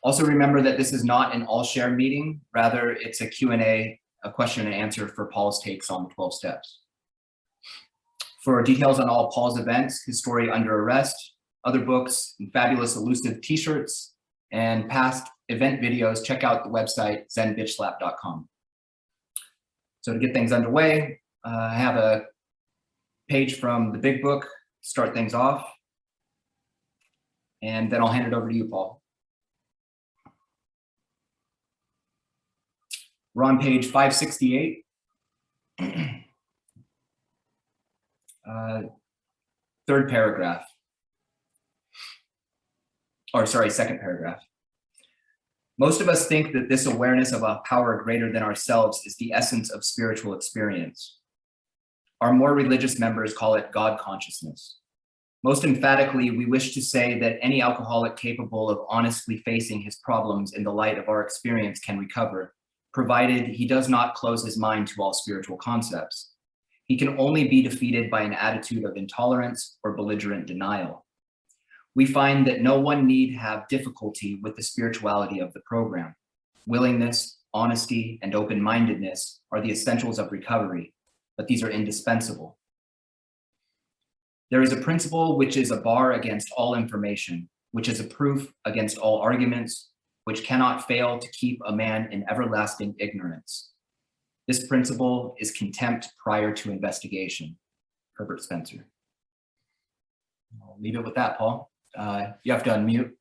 Also remember that this is not an all-share meeting. Rather, it's a Q&A, a question and answer for Paul's takes on the 12 steps. For details on all Paul's events, his story Under Arrest, other books, and fabulous elusive t-shirts, and past event videos, check out the website zenbitchslap.com. So to get things underway, I have a page from the big book, start things off, and then I'll hand it over to you, Paul. We're on page 568. Third paragraph. Or sorry, second paragraph. Most of us think that this awareness of a power greater than ourselves is the essence of spiritual experience. Our more religious members call it God consciousness. Most emphatically, we wish to say that any alcoholic capable of honestly facing his problems in the light of our experience can recover, provided he does not close his mind to all spiritual concepts. He can only be defeated by an attitude of intolerance or belligerent denial. We find that no one need have difficulty with the spirituality of the program. Willingness, honesty, and open-mindedness are the essentials of recovery, but these are indispensable. There is a principle which is a bar against all information, which is a proof against all arguments, which cannot fail to keep a man in everlasting ignorance. This principle is contempt prior to investigation. Herbert Spencer. I'll leave it with that, Paul. You have to unmute.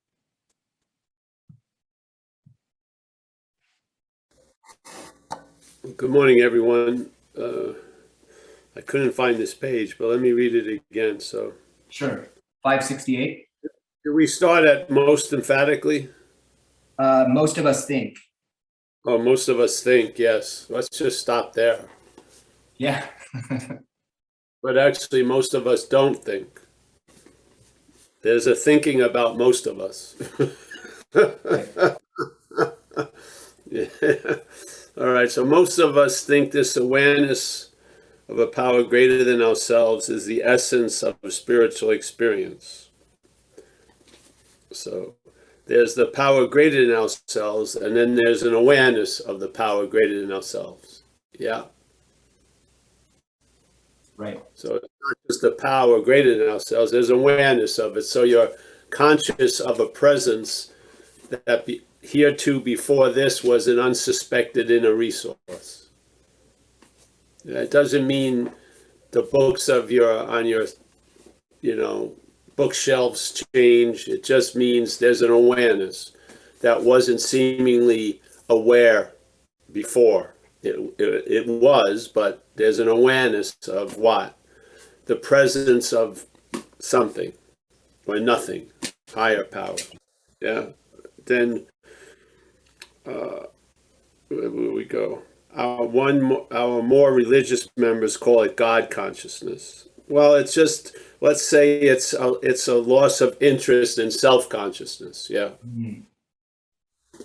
Good morning, everyone. I couldn't find this page, but let me read it again. So, sure. 568. Do we start at most emphatically? Most of us think. Oh, most of us think, yes. Let's just stop there. Yeah. But actually, most of us don't think. There's a thinking about most of us. Yeah. All right, so most of us think this awareness of a power greater than ourselves is the essence of a spiritual experience. So there's the power greater than ourselves, and then there's an awareness of the power greater than ourselves. Yeah. Right. So it's not just the power greater than ourselves, there's awareness of it. So you're conscious of a presence that hereto before this was an unsuspected inner resource. That doesn't mean the books of on your bookshelves change. It just means there's an awareness that wasn't seemingly aware before. It was, but there's an awareness of what? The presence of something or nothing, higher power. Yeah. Then where we go? Our more religious members call it God consciousness. Well, it's just, let's say it's a loss of interest in self-consciousness. Yeah. Mm-hmm.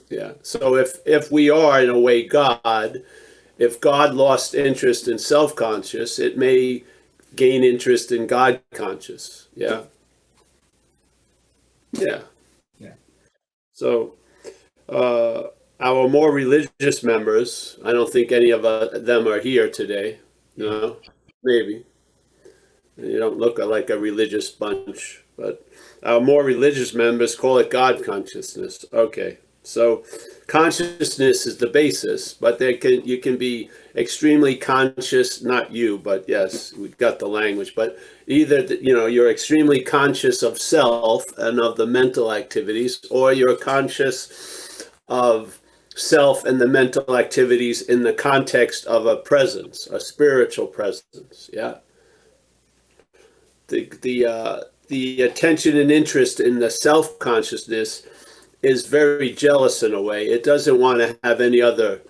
Yeah. So if we are in a way God, if God lost interest in self-conscious, it may gain interest in God conscious. Yeah. Yeah. Yeah. So our more religious members, I don't think any of them are here today. No, maybe. You don't look like a religious bunch, but our more religious members call it God consciousness. Okay. So consciousness is the basis, but you can be extremely conscious, not you, but yes, we've got the language, but either, you're extremely conscious of self and of the mental activities, or you're conscious of self and the mental activities in the context of a presence, a spiritual presence. Yeah. The attention and interest in the self-consciousness is very jealous in a way. It doesn't want to have any other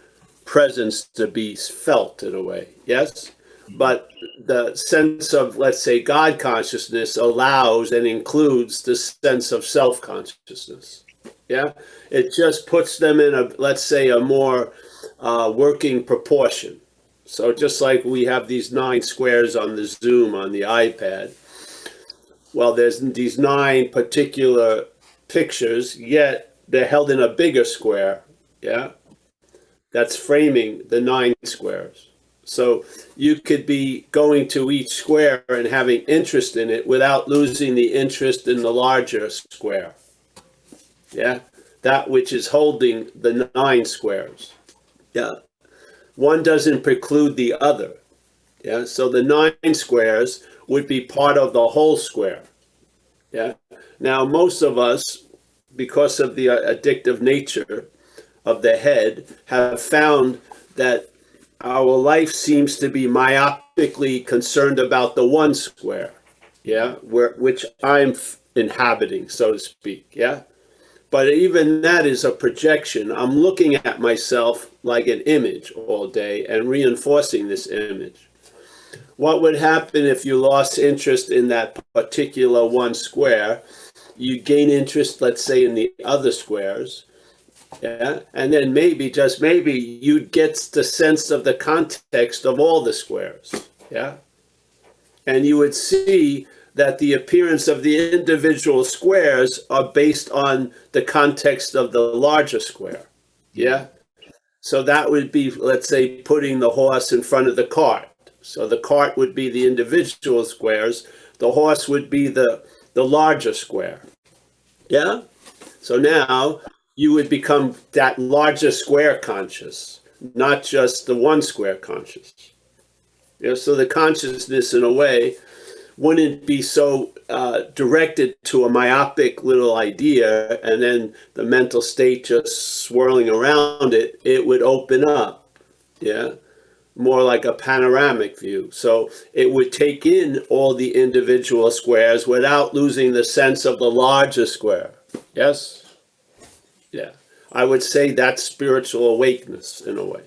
presence to be felt in a way. Yes? But the sense of, let's say, God consciousness allows and includes the sense of self-consciousness. Yeah? It just puts them in let's say, a more working proportion. So just like we have these 9 squares on the Zoom on the iPad, well, there's these 9 particular pictures, yet they're held in a bigger square, yeah? That's framing the 9 squares. So you could be going to each square and having interest in it without losing the interest in the larger square, yeah? That which is holding the 9 squares, yeah? One doesn't preclude the other, yeah? So the 9 squares would be part of the whole square, yeah? Now, most of us, because of the addictive nature of the head, have found that our life seems to be myopically concerned about the 1 square, yeah, which I'm inhabiting, so to speak, yeah. But even that is a projection. I'm looking at myself like an image all day and reinforcing this image. What would happen if you lost interest in that particular 1 square? You gain interest, let's say, in the other squares, yeah, and then maybe, just maybe, you'd get the sense of the context of all the squares, yeah, and you would see that the appearance of the individual squares are based on the context of the larger square, yeah. So that would be, let's say, putting the horse in front of the cart. So the cart would be the individual squares, the horse would be the larger square, yeah. So now you would become that larger square conscious, not just the 1 square conscious. Yeah, so the consciousness, in a way, wouldn't be so directed to a myopic little idea and then the mental state just swirling around it. It would open up, yeah, more like a panoramic view. So it would take in all the individual squares without losing the sense of the larger square. Yes? Yeah, I would say that's spiritual awakeness in a way.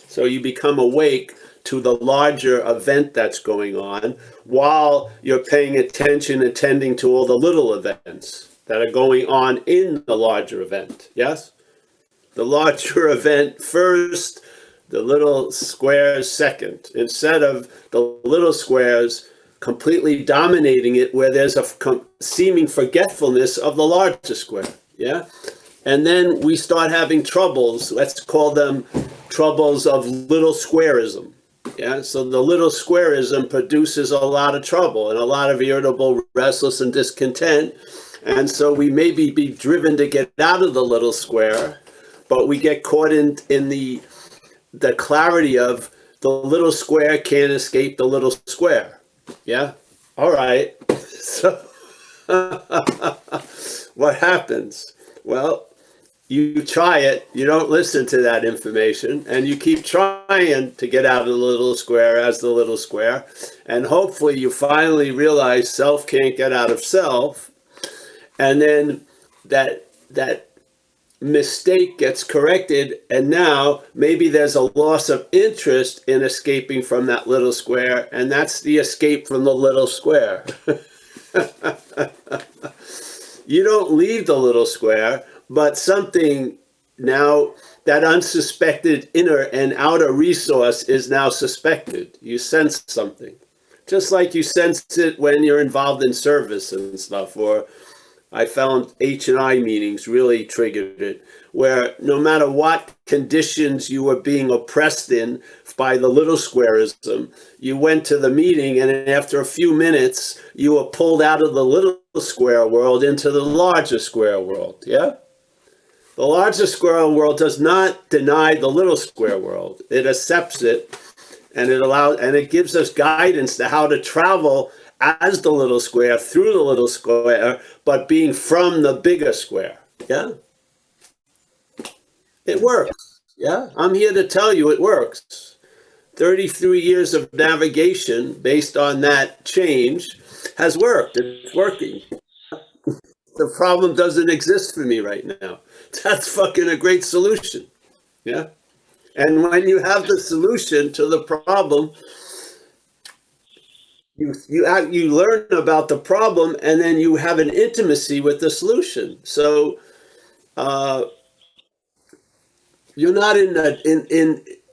So you become awake to the larger event that's going on while you're paying attention, attending to all the little events that are going on in the larger event. Yes? The larger event first, the little squares second, instead of the little squares completely dominating it where there's a seeming forgetfulness of the larger square. Yeah? And then we start having troubles, let's call them troubles of little squareism. Yeah, so the little squareism produces a lot of trouble and a lot of irritable, restless, and discontent. And so we maybe be driven to get out of the little square, but we get caught in the clarity of the little square can't escape the little square. Yeah, all right. So what happens? Well, you try it, you don't listen to that information, and you keep trying to get out of the little square as the little square, and hopefully you finally realize self can't get out of self, and then that mistake gets corrected, and now maybe there's a loss of interest in escaping from that little square, and that's the escape from the little square. You don't leave the little square, but something now, that unsuspected inner and outer resource is now suspected. You sense something. Just like you sense it when you're involved in service and stuff, or I found H&I meetings really triggered it, where no matter what conditions you were being oppressed in by the little squareism, you went to the meeting and after a few minutes, you were pulled out of the little square world into the larger square world, yeah? The larger square world does not deny the little square world. It accepts it, and it gives us guidance to how to travel as the little square through the little square, but being from the bigger square. Yeah, it works. Yeah, I'm here to tell you it works. 33 years of navigation based on that change has worked. It's working. The problem doesn't exist for me right now. That's fucking a great solution. Yeah. And when you have the solution to the problem, you learn about the problem, and then you have an intimacy with the solution. So you're not in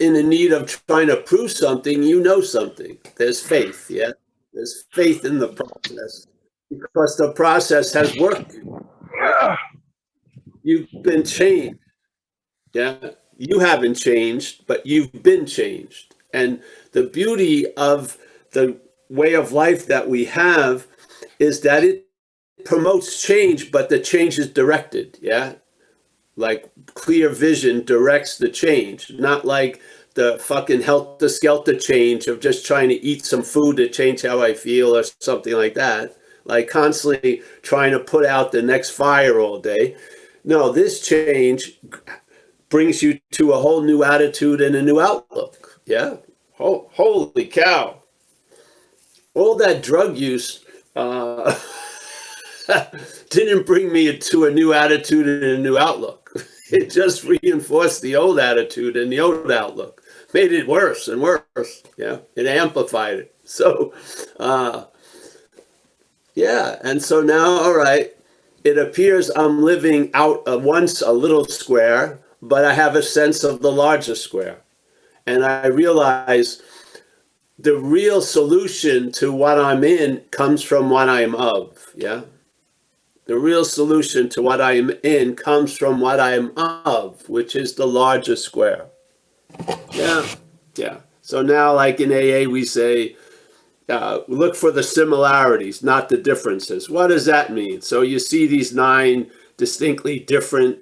a need of trying to prove something. You know something. There's faith. Yeah. There's faith in the process because the process has worked. You've been changed. Yeah. You haven't changed, but you've been changed. And the beauty of the way of life that we have is that it promotes change, but the change is directed. Yeah. Like clear vision directs the change, not like the fucking helter-skelter change of just trying to eat some food to change how I feel or something like that. Like constantly trying to put out the next fire all day. No, this change brings you to a whole new attitude and a new outlook. Yeah. Holy cow. All that drug use didn't bring me to a new attitude and a new outlook. It just reinforced the old attitude and the old outlook, made it worse and worse. Yeah, it amplified it. So, yeah, and so now, all right, it appears I'm living out once a little square, but I have a sense of the larger square. And I realize the real solution to what I'm in comes from what I'm of. Yeah. The real solution to what I am in comes from what I am of, which is the larger square. Yeah, yeah. So now, like in AA, we say, look for the similarities, not the differences. What does that mean? So you see these 9 distinctly different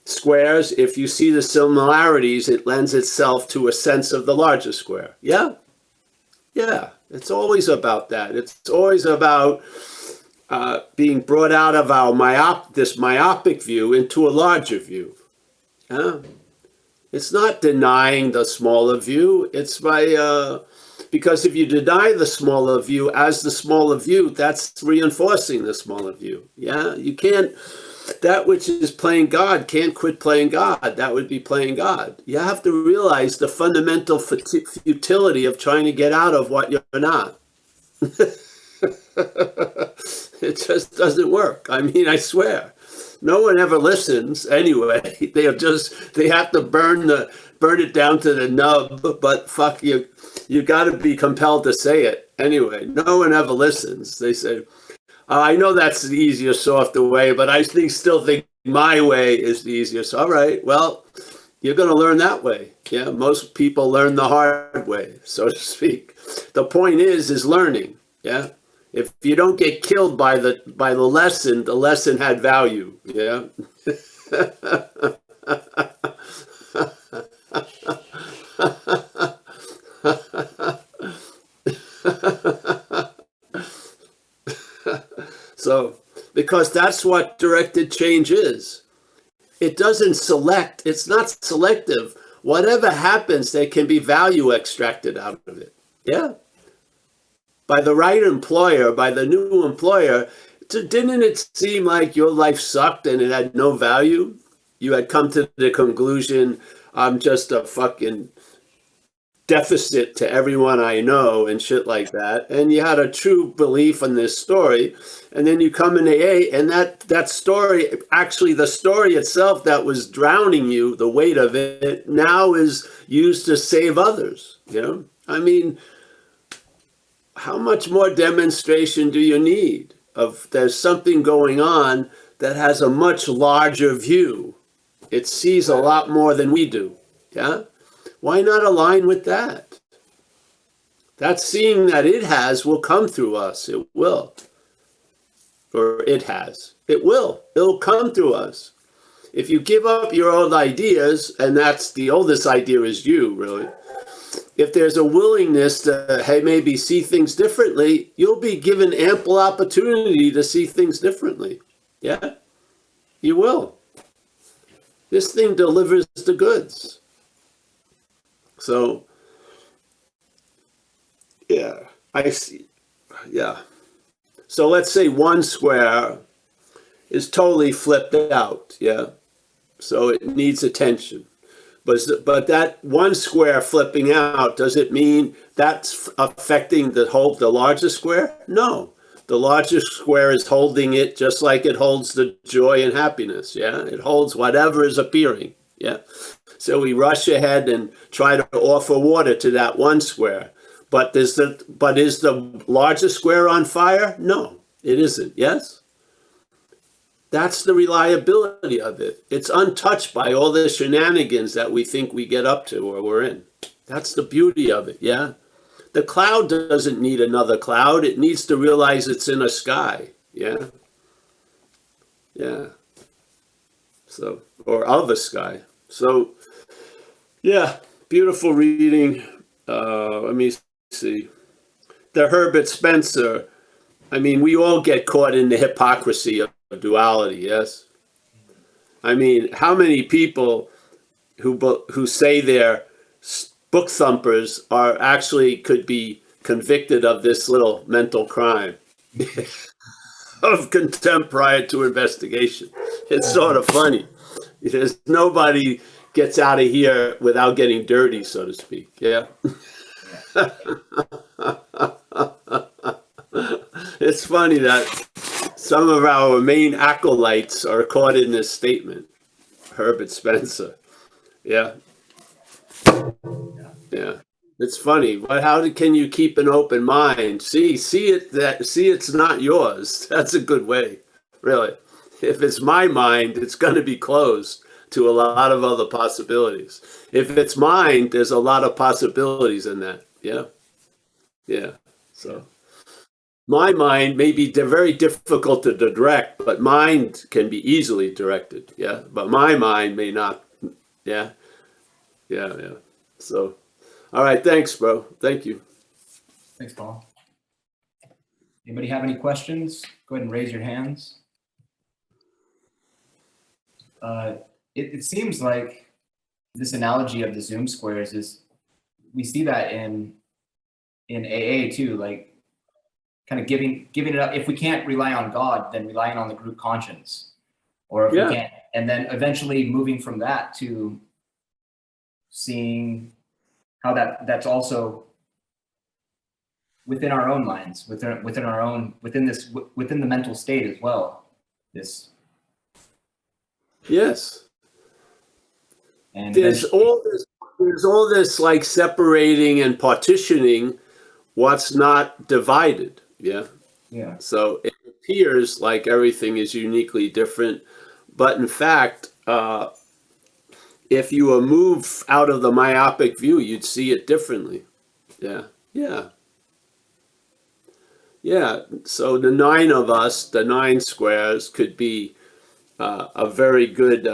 squares. If you see the similarities, it lends itself to a sense of the larger square. Yeah, yeah. It's always about that. It's always about being brought out of our this myopic view into a larger view. It's not denying the smaller view. It's by because if you deny the smaller view as the smaller view, that's reinforcing the smaller view. Yeah, you can't. That which is playing God can't quit playing God. That would be playing God. You have to realize the fundamental futility of trying to get out of what you're not. It just doesn't work. I mean, I swear, no one ever listens anyway. They have to burn it down to the nub. But fuck you, you got to be compelled to say it anyway. No one ever listens. They say, I know that's the easier, softer way, but I still think my way is the easiest. All right, well, you're going to learn that way. Yeah, most people learn the hard way, so to speak. The point is learning. Yeah. If you don't get killed by the lesson had value. Yeah. So, because that's what directed change is. It doesn't select. It's not selective. Whatever happens, there can be value extracted out of it. Yeah. By the right employer, by the new employer, didn't it seem like your life sucked and it had no value? You had come to the conclusion, I'm just a fucking deficit to everyone I know and shit like that. And you had a true belief in this story. And then you come in AA and that story, actually the story itself that was drowning you, the weight of it, now is used to save others. You know, I mean, how much more demonstration do you need of there's something going on that has a much larger view? It sees a lot more than we do. Yeah. Why not align with that? That seeing that it has will come through us. It will. Or it has. It will. It'll come through us. If you give up your old ideas, and that's the oldest idea is you, really. If there's a willingness to, hey, maybe see things differently, you'll be given ample opportunity to see things differently. Yeah, you will. This thing delivers the goods. So, yeah, I see. Yeah. So let's say one square is totally flipped out. Yeah. So it needs attention. But that one square flipping out, does it mean that's affecting the larger square? No. The larger square is holding it just like it holds the joy and happiness. Yeah. It holds whatever is appearing. Yeah. So we rush ahead and try to offer water to that one square. But is the larger square on fire? No, it isn't. Yes? That's the reliability of it. It's untouched by all the shenanigans that we think we get up to or we're in. That's the beauty of it, yeah? The cloud doesn't need another cloud. It needs to realize it's in a sky, yeah? Yeah. So, or of a sky. So, yeah, beautiful reading. Let me see. The Herbert Spencer. I mean, we all get caught in the hypocrisy of duality, yes? I mean, how many people who say they're book thumpers are actually could be convicted of this little mental crime of contempt prior to investigation? It's sort of funny. Because nobody gets out of here without getting dirty, so to speak. Yeah. It's funny that some of our main acolytes are caught in this statement. Herbert Spencer. Yeah. Yeah. It's funny, but can you keep an open mind? See it's not yours. That's a good way, really. If it's my mind, it's going to be closed to a lot of other possibilities. If it's mine, there's a lot of possibilities in that. Yeah. Yeah. So my mind may be very difficult to direct, but mind can be easily directed. Yeah. But my mind may not. Yeah. Yeah. Yeah. So, all right. Thanks, bro. Thank you. Thanks, Paul. Anybody have any questions? Go ahead and raise your hands. It seems like this analogy of the Zoom squares is, we see that in AA too, like kind of giving it up. If we can't rely on God, then relying on the group conscience, or if we can't, and then eventually moving from that to seeing how that's also within our own minds, within our own, within the mental state as well. This. Yes. And there's all this like separating and partitioning what's not divided. Yeah. Yeah. So it appears like everything is uniquely different, but in fact, if you were moved out of the myopic view, you'd see it differently. Yeah. Yeah. Yeah. So the 9 of us, the 9 squares, could be a very good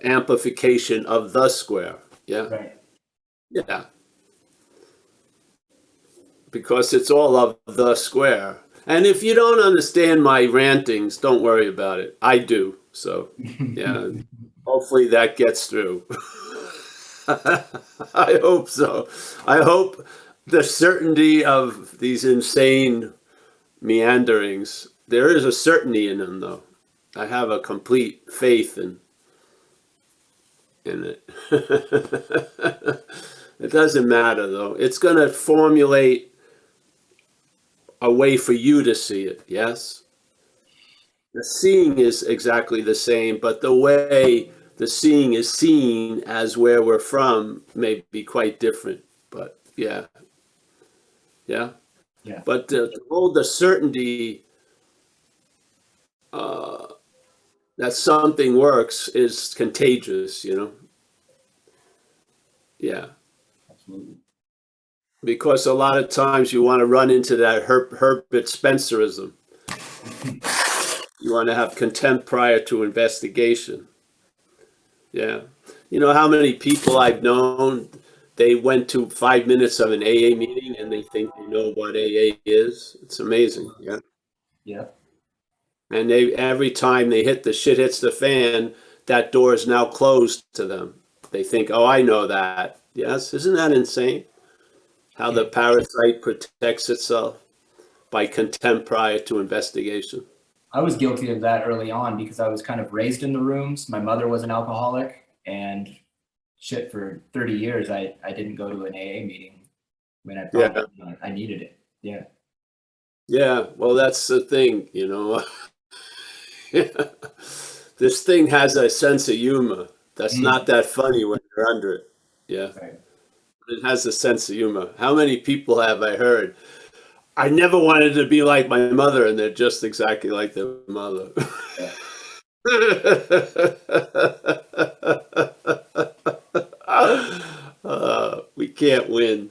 amplification of the square. Yeah. Right. Yeah. Because it's all of the square. And if you don't understand my rantings, don't worry about it. I do. So, yeah, hopefully that gets through. I hope so. I hope the certainty of these insane meanderings, there is a certainty in them, though. I have a complete faith in it. It doesn't matter, though. It's going to formulate a way for you to see it, yes? The seeing is exactly the same, but the way the seeing is seen as where we're from may be quite different. But yeah. Yeah? Yeah. But to hold the certainty that something works is contagious, you know? Yeah. Absolutely. Because a lot of times you want to run into that Herbert Spencerism. You want to have contempt prior to investigation. Yeah. You know how many people I've known, they went to 5 minutes of an AA meeting and they think they know what AA is? It's amazing. Yeah. Yeah. And every time they hit the shit hits the fan, that door is now closed to them. They think, oh, I know that. Yes. Isn't that insane? How the parasite protects itself by contempt prior to investigation. I was guilty of that early on because I was kind of raised in the rooms. My mother was an alcoholic, and shit, for 30 years, I didn't go to an AA meeting when I thought I needed it. Yeah. Yeah. Well, that's the thing, you know. This thing has a sense of humor that's not that funny when you're under it. Yeah. Right. It has a sense of humor. How many people have I heard? I never wanted to be like my mother, and they're just exactly like their mother. Yeah. We can't win.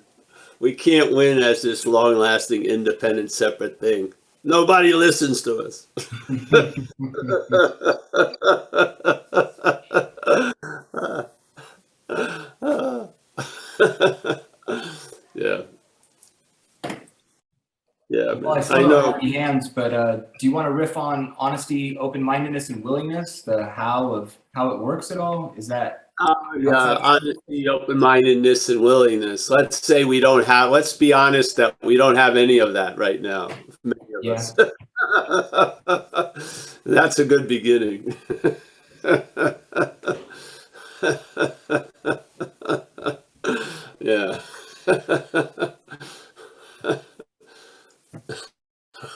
We can't win as this long-lasting, independent, separate thing. Nobody listens to us. Yeah. Yeah, Well, I man. still I don't have know. any hands, but do you want to riff on honesty, open-mindedness, and willingness? The how of how it works at all? Is that Yeah, outside? honesty, open-mindedness, and willingness. Let's say we don't have, let's be honest that we don't have any of that right now, many of Yeah. us. That's a good beginning. Yeah.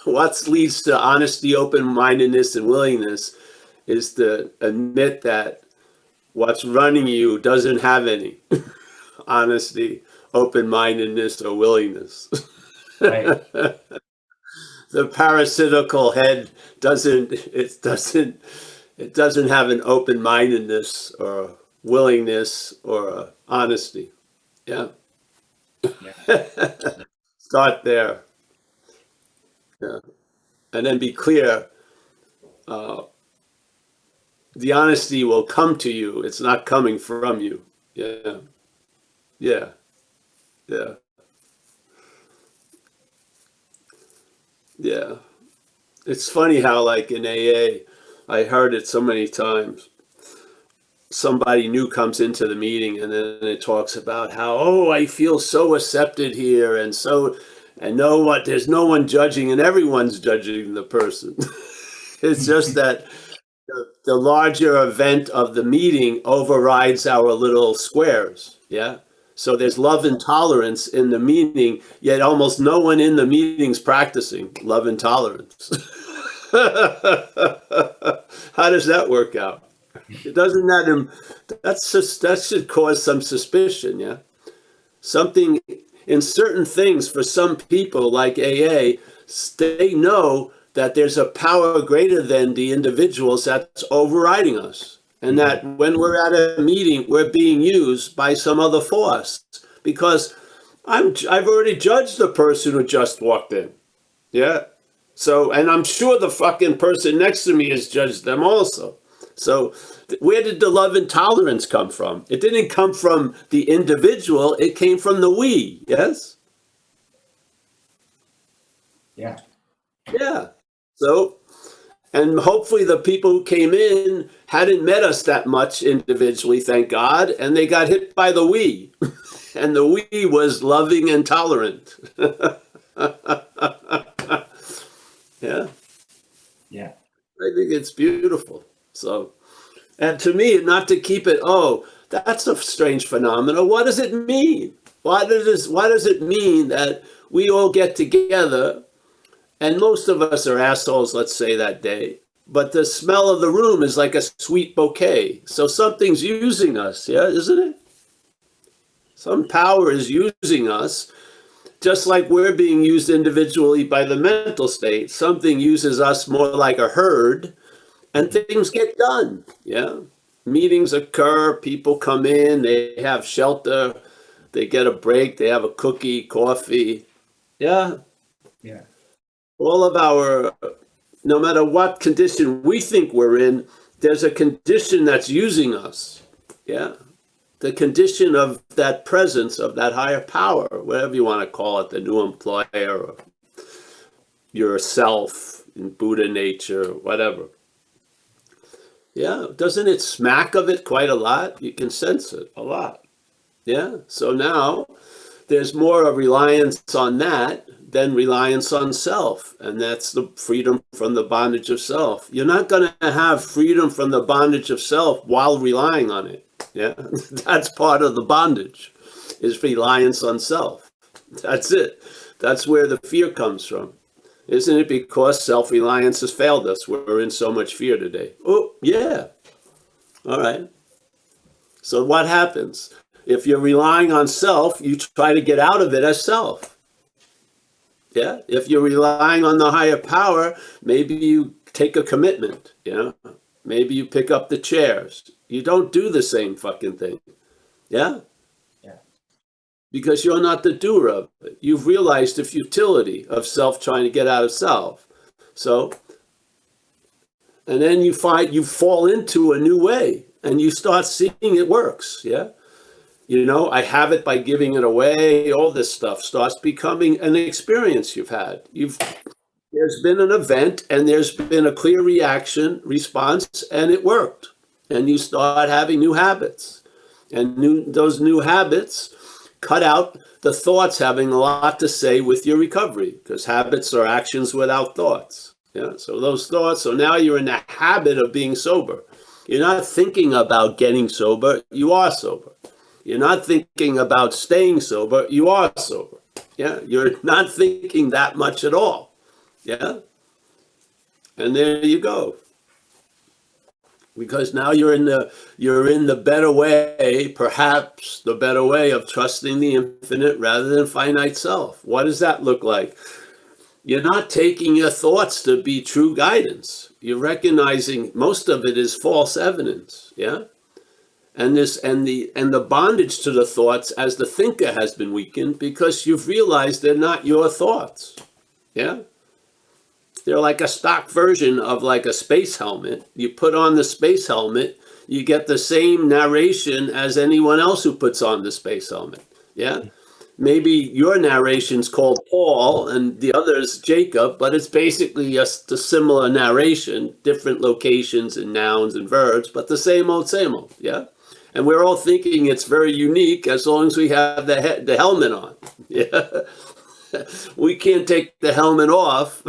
What leads to honesty, open-mindedness, and willingness is to admit that what's running you doesn't have any honesty, open-mindedness, or willingness. Right. The parasitical head doesn't have an open-mindedness or willingness or honesty. Yeah. Yeah. Start there. Yeah. And then be clear. The honesty will come to you. It's not coming from you. Yeah. Yeah. Yeah. Yeah. It's funny how, like in AA, I heard it so many times. Somebody new comes into the meeting and then it talks about how, oh, I feel so accepted here and so, and know what, there's no one judging and everyone's judging the person. It's just that the larger event of the meeting overrides our little squares. Yeah. So there's love and tolerance in the meeting, yet almost no one in the meeting's practicing love and tolerance. How does that work out? It doesn't that that's just that should cause some suspicion, yeah. Something in certain things for some people like AA, they know that there's a power greater than the individuals that's overriding us. And that when we're at a meeting, we're being used by some other force because I've already judged the person who just walked in. Yeah. So, and I'm sure the fucking person next to me has judged them also. So, where did the love and tolerance come from? It didn't come from the individual, it came from the we, yes? Yeah. Yeah. So, and hopefully the people who came in hadn't met us that much individually, thank God, and they got hit by the we. And the we was loving and tolerant. Yeah. Yeah. I think it's beautiful. So, and to me, not to keep it, oh, that's a strange phenomenon. What does it mean? Why does it mean that we all get together and most of us are assholes, let's say that day, but the smell of the room is like a sweet bouquet. So something's using us, yeah, isn't it? Some power is using us, just like we're being used individually by the mental state. Something uses us more like a herd and things get done. Yeah. Meetings occur, people come in, they have shelter, they get a break, they have a cookie, coffee. Yeah. Yeah. All of our, no matter what condition we think we're in, there's a condition that's using us. Yeah. The condition of that presence of that higher power, whatever you want to call it, the new employer or yourself in Buddha nature, whatever. Yeah, doesn't it smack of it quite a lot? You can sense it a lot. Yeah, so now there's more a reliance on that than reliance on self. And that's the freedom from the bondage of self. You're not going to have freedom from the bondage of self while relying on it. Yeah, that's part of the bondage, is reliance on self. That's it. That's where the fear comes from. Isn't it because self-reliance has failed us? We're in so much fear today. Oh, yeah. All right. So what happens? If you're relying on self, you try to get out of it as self. Yeah. If you're relying on the higher power, maybe you take a commitment. Yeah. Maybe you pick up the chairs. You don't do the same fucking thing. Yeah? Yeah. Because you're not the doer of it. You've realized the futility of self trying to get out of self. So, and then you find you fall into a new way and you start seeing it works. Yeah? You know, I have it by giving it away. All this stuff starts becoming an experience you've had. There's been an event and there's been a clear response, and it worked. And you start having new habits. And those new habits cut out the thoughts having a lot to say with your recovery, because habits are actions without thoughts. Yeah. So those thoughts, so now you're in the habit of being sober. You're not thinking about getting sober, you are sober. You're not thinking about staying sober, you are sober. Yeah. You're not thinking that much at all. Yeah. And there you go. Because now you're in the better way, perhaps the better way of trusting the infinite rather than finite self. What does that look like? You're not taking your thoughts to be true guidance. You're recognizing most of it is false evidence. Yeah. And the bondage to the thoughts as the thinker has been weakened because you've realized they're not your thoughts. Yeah. They're like a stock version of like a space helmet. You put on the space helmet, you get the same narration as anyone else who puts on the space helmet. Yeah. Maybe your narration's called Paul and the other's Jacob, but it's basically just a similar narration, different locations and nouns and verbs, but the same old, same old. Yeah. And we're all thinking it's very unique as long as we have the helmet on. Yeah. We can't take the helmet off.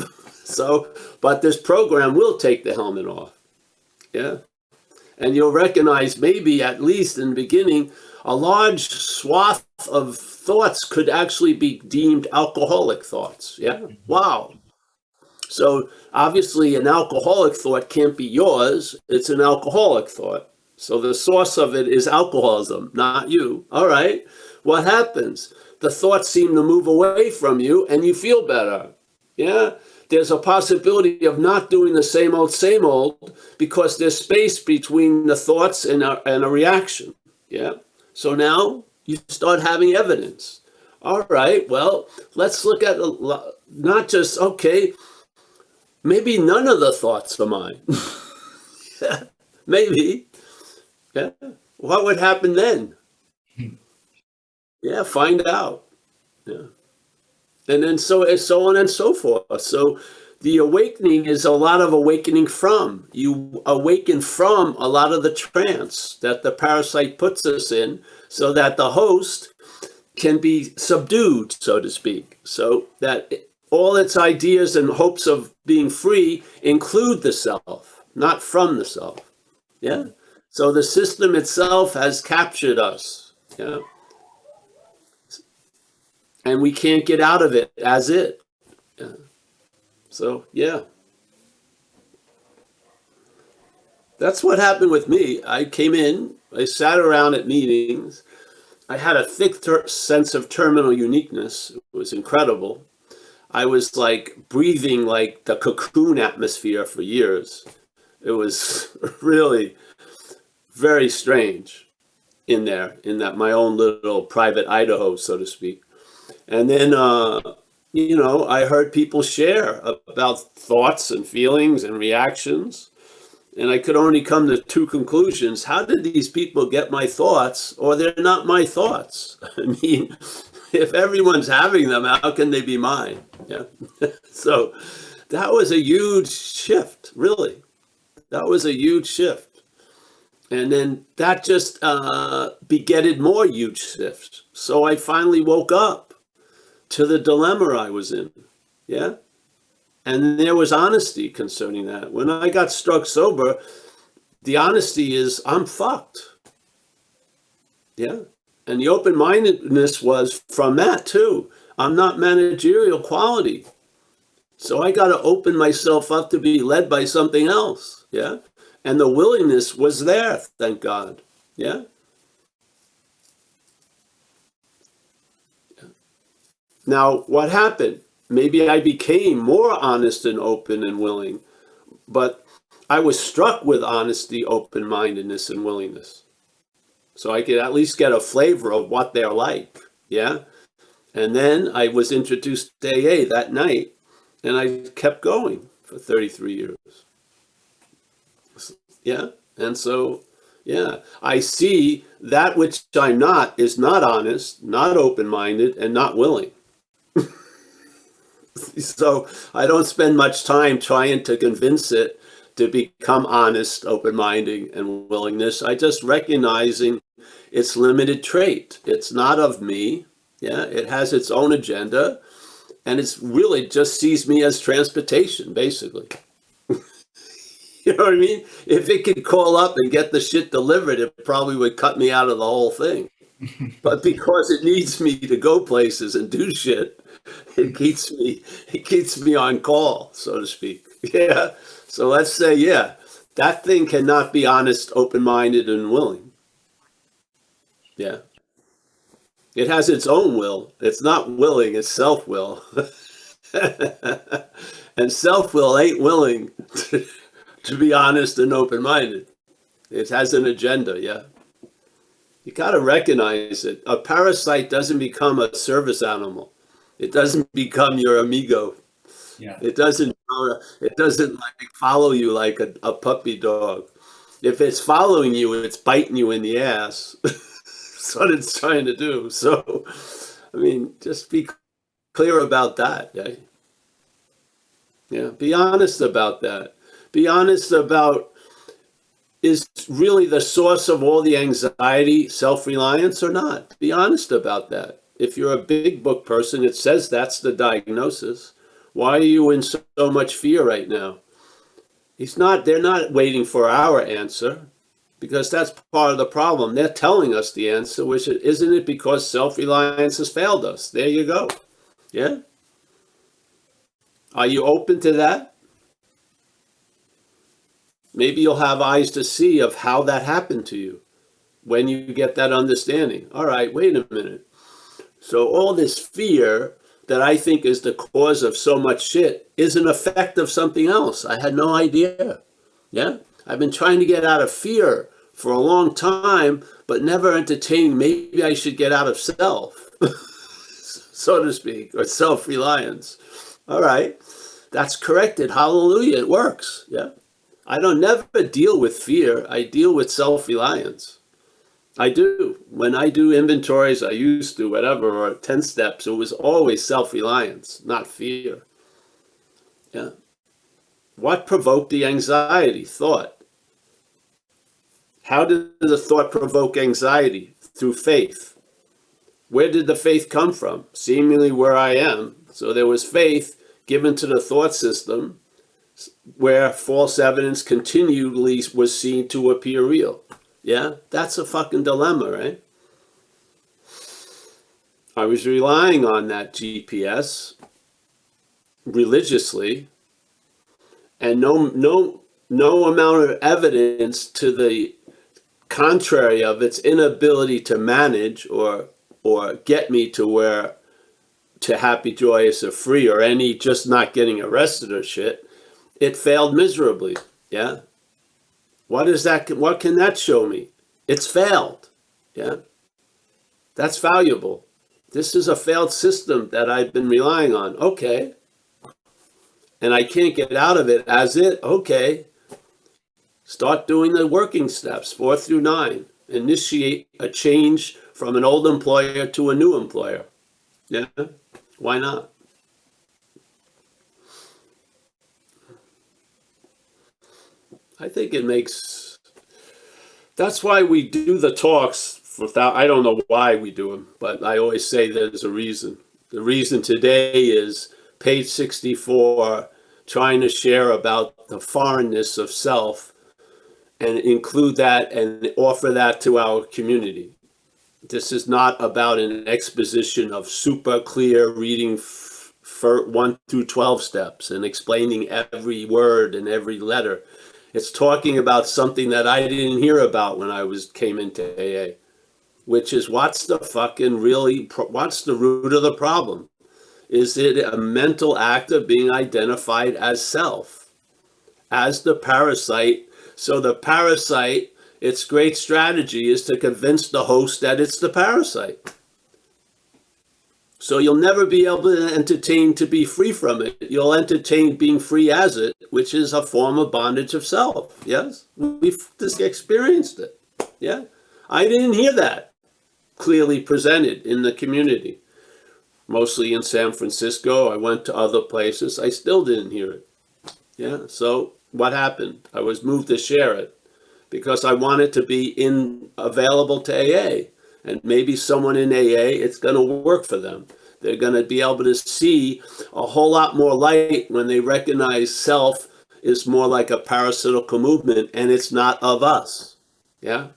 So, but this program will take the helmet off. Yeah. And you'll recognize maybe at least in the beginning, a large swath of thoughts could actually be deemed alcoholic thoughts. Yeah. Wow. So obviously an alcoholic thought can't be yours. It's an alcoholic thought. So the source of it is alcoholism, not you. All right. What happens? The thoughts seem to move away from you and you feel better. Yeah. There's a possibility of not doing the same old, because there's space between the thoughts and a reaction. Yeah. So now you start having evidence. All right. Well, let's look at not just, okay, maybe none of the thoughts are mine. Yeah, maybe. Yeah. What would happen then? Yeah. Find out. Yeah. And then so on and so forth. So the awakening is a lot of awakening from. You awaken from a lot of the trance that the parasite puts us in so that the host can be subdued, so to speak. So that all its ideas and hopes of being free include the self, not from the self. Yeah. So the system itself has captured us. Yeah. And we can't get out of it as it. Yeah. So, yeah. That's what happened with me. I came in, I sat around at meetings. I had a thick sense of terminal uniqueness. It was incredible. I was like breathing like the cocoon atmosphere for years. It was really very strange in there, in that my own little private Idaho, so to speak. And then, I heard people share about thoughts and feelings and reactions. And I could only come to two conclusions. How did these people get my thoughts, or they're not my thoughts? I mean, if everyone's having them, how can they be mine? Yeah. So that was a huge shift, really. That was a huge shift. And then that just begetted more huge shifts. So I finally woke up to the dilemma I was in. Yeah. And there was honesty concerning that. When I got struck sober, the honesty is I'm fucked. Yeah. And the open-mindedness was from that too. I'm not managerial quality. So I got to open myself up to be led by something else. Yeah. And the willingness was there, thank God. Yeah. Now, what happened? Maybe I became more honest and open and willing, but I was struck with honesty, open-mindedness, and willingness. So I could at least get a flavor of what they're like. Yeah. And then I was introduced to AA that night, and I kept going for 33 years. Yeah. And so, yeah, I see that which I'm not is not honest, not open-minded, and not willing. So I don't spend much time trying to convince it to become honest, open-minded, and willingness. I just recognizing its limited trait. It's not of me. Yeah, it has its own agenda, and it's really just sees me as transportation, basically. You know what I mean? If it could call up and get the shit delivered, it probably would cut me out of the whole thing. But because it needs me to go places and do shit, it keeps me on call, so to speak. Yeah. So let's say, yeah, that thing cannot be honest, open-minded, and willing. Yeah. It has its own will. It's not willing, it's self-will. And self-will ain't willing to be honest and open-minded. It has an agenda, yeah. You got to recognize it. A parasite doesn't become a service animal. It doesn't become your amigo. Yeah. It doesn't like follow you like a puppy dog. If it's following you, it's biting you in the ass. That's what it's trying to do. So, I mean, just be clear about that. Yeah. Yeah. Be honest about that. Be honest about, is really the source of all the anxiety self-reliance or not? Be honest about that. If you're a big book person, it says that's the diagnosis. Why are you in so much fear right now? They're not waiting for our answer, because that's part of the problem. They're telling us the answer, which isn't it because self-reliance has failed us? There you go. Yeah? Are you open to that? Maybe you'll have eyes to see of how that happened to you when you get that understanding. All right, wait a minute. So all this fear that I think is the cause of so much shit is an effect of something else. I had no idea. Yeah? I've been trying to get out of fear for a long time, but never entertained maybe I should get out of self, so to speak, or self-reliance. All right, that's corrected. Hallelujah, it works. Yeah. I don't never deal with fear. I deal with self-reliance. I do. When I do inventories, I used to, whatever, or 10 steps, it was always self-reliance, not fear. Yeah. What provoked the anxiety? Thought. How did the thought provoke anxiety? Through faith. Where did the faith come from? Seemingly where I am. So there was faith given to the thought system where false evidence continually was seen to appear real. Yeah, that's a fucking dilemma, right? I was relying on that GPS religiously, and no amount of evidence to the contrary of its inability to manage or get me to happy, joyous, or free, or any just not getting arrested or shit. It failed miserably. Yeah. What is that? What can that show me? It's failed. Yeah. That's valuable. This is a failed system that I've been relying on. Okay. And I can't get out of it as it. Okay. Start doing the working steps, 4 through 9. Initiate a change from an old employer to a new employer. Yeah. Why not? I think it makes, that's why we do the talks without, I don't know why we do them, but I always say there's a reason. The reason today is page 64, trying to share about the foreignness of self and include that and offer that to our community. This is not about an exposition of super clear reading 1 through 12 steps and explaining every word and every letter. It's talking about something that I didn't hear about when I came into AA, which is what's the root of the problem? Is it a mental act of being identified as self, as the parasite. So the parasite, its great strategy is to convince the host that it's the parasite. So you'll never be able to entertain to be free from it. You'll entertain being free as it, which is a form of bondage of self. Yes, we've just experienced it. Yeah, I didn't hear that clearly presented in the community. Mostly in San Francisco. I went to other places. I still didn't hear it. Yeah, so what happened? I was moved to share it because I wanted to be available to AA. And maybe someone in AA, it's going to work for them. They're going to be able to see a whole lot more light when they recognize self is more like a parasitical movement and it's not of us. Yeah?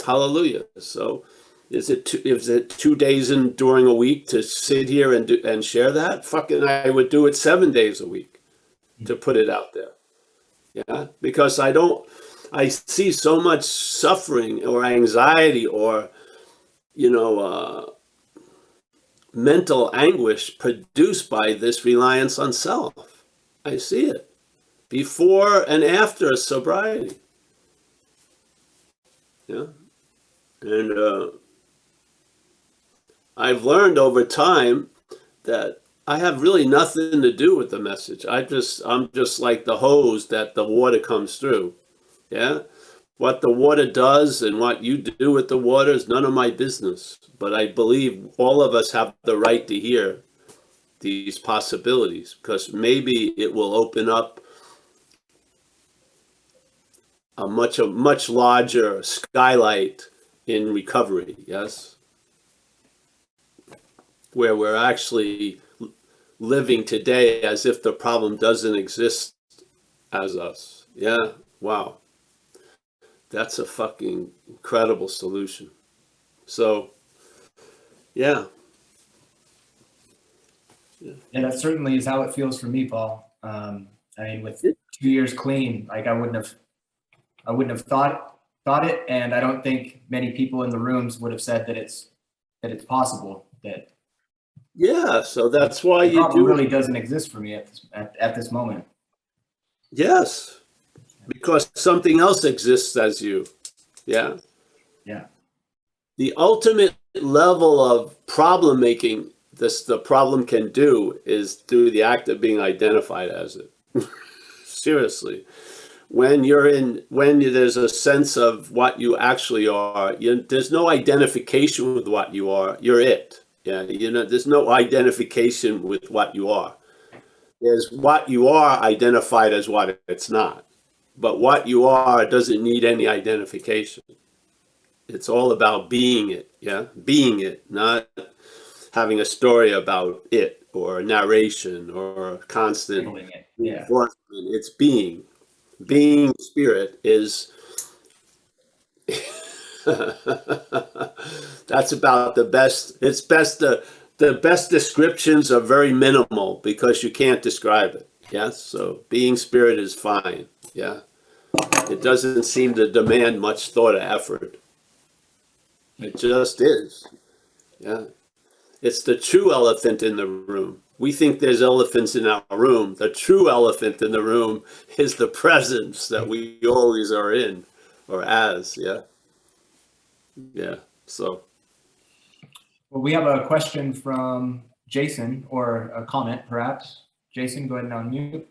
Hallelujah. So is it 2 days during a week to sit here and share that? Fucking I would do it 7 days a week to put it out there. Yeah? Because I see so much suffering or anxiety or mental anguish produced by this reliance on self. I see it before and after sobriety. Yeah. And I've learned over time that I have really nothing to do with the message. I'm just like the hose that the water comes through. Yeah. What the water does and what you do with the water is none of my business. But I believe all of us have the right to hear these possibilities because maybe it will open up a much larger skylight in recovery. Yes. Where we're actually living today as if the problem doesn't exist as us. Yeah. Wow. That's a fucking incredible solution. So, yeah. Yeah, that certainly is how it feels for me, Paul. I mean, with 2 years clean, like I wouldn't have thought it, and I don't think many people in the rooms would have said that it's possible. That Yeah, so that's why the you problem do. really doesn't exist for me at this moment. Yes, because something else exists as you. Yeah. Yeah. The ultimate level of problem making the problem can do is through the act of being identified as it. Seriously. When there's a sense of what you actually are, there's no identification with what you are. You're it. Yeah, there's no identification with what you are. There's what you are identified as what it's not. But what you are doesn't need any identification. It's all about being it, yeah? Being it, not having a story about it or narration or constant reinforcement. It's being. Being spirit is that's about the best. It's best the best descriptions are very minimal because you can't describe it. Yes, so being spirit is fine. Yeah, it doesn't seem to demand much thought or effort. It just is. Yeah, it's the true elephant in the room. We think there's elephants in our room. The true elephant in the room is the presence that we always are in or as. Yeah. Yeah. So. Well, we have a question from Jason, or a comment perhaps. Jason, go ahead and unmute.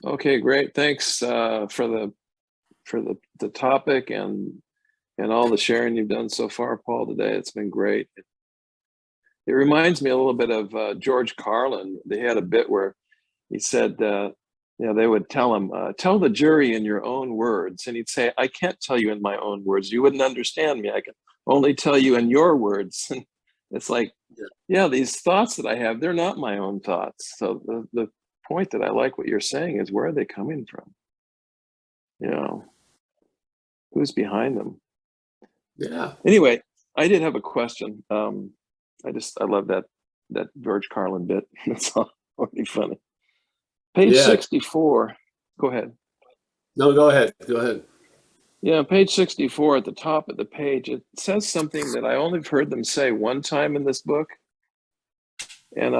Okay, great. Thanks for the topic and all the sharing you've done so far, Paul, today. It's been great. It reminds me a little bit of George Carlin. They had a bit where he said, they would tell him, tell the jury in your own words. And he'd say, I can't tell you in my own words. You wouldn't understand me. I can only tell you in your words. And it's like, yeah, these thoughts that I have, they're not my own thoughts. So the point that I like what you're saying is, where are they coming from? Who's behind them? Yeah. Anyway, I did have a question. I love that George Carlin bit. It's all pretty funny. Page 64. Go ahead. No, go ahead. Go ahead. Yeah, page 64 at the top of the page, it says something that I only heard them say one time in this book. And